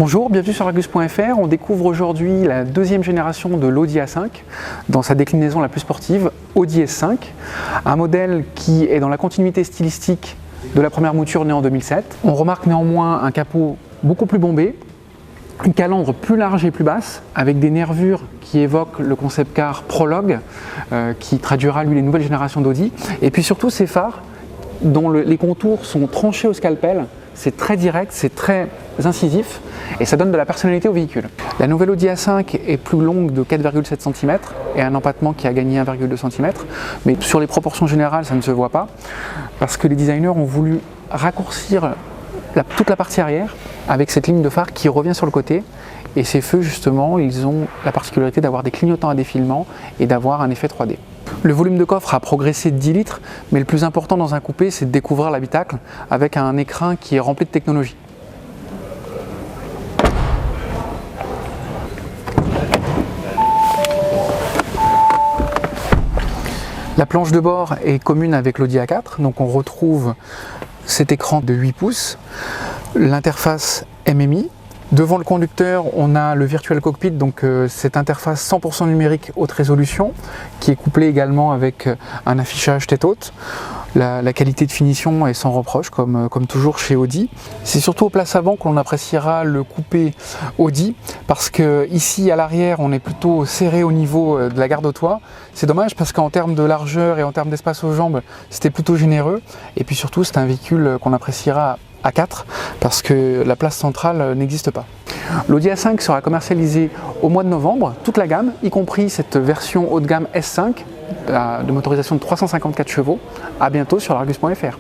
Bonjour, bienvenue sur Argus.fr. On découvre aujourd'hui la deuxième génération de l'Audi A5 dans sa déclinaison la plus sportive, Audi S5. Un modèle qui est dans la continuité stylistique de la première mouture née en 2007. On remarque néanmoins un capot beaucoup plus bombé, une calandre plus large et plus basse, avec des nervures qui évoquent le concept car Prologue, qui traduira lui les nouvelles générations d'Audi. Et puis surtout ces phares dont les contours sont tranchés au scalpel. C'est très direct, c'est très incisif et ça donne de la personnalité au véhicule. La nouvelle Audi A5 est plus longue de 4,7 cm et un empattement qui a gagné 1,2 cm. Mais sur les proportions générales, ça ne se voit pas parce que les designers ont voulu raccourcir toute la partie arrière avec cette ligne de phare qui revient sur le côté. Et ces feux, justement, ils ont la particularité d'avoir des clignotants à défilement et d'avoir un effet 3D. Le volume de coffre a progressé de 10 litres, mais le plus important dans un coupé, c'est de découvrir l'habitacle avec un écrin qui est rempli de technologie. La planche de bord est commune avec l'Audi A4, donc on retrouve cet écran de 8 pouces, l'interface MMI. Devant le conducteur, on a le Virtual Cockpit, donc cette interface 100% numérique haute résolution, qui est couplée également avec un affichage tête haute. La qualité de finition est sans reproche, comme toujours chez Audi. C'est surtout aux places avant qu'on appréciera le coupé Audi, parce que ici à l'arrière, on est plutôt serré au niveau de la garde au toit. C'est dommage parce qu'en termes de largeur et en termes d'espace aux jambes, c'était plutôt généreux. Et puis surtout, c'est un véhicule qu'on appréciera à 4 parce que la place centrale n'existe pas. L'Audi A5 sera commercialisé au mois de novembre, toute la gamme, y compris cette version haut de gamme S5 de motorisation de 354 chevaux. À bientôt sur Argus.fr.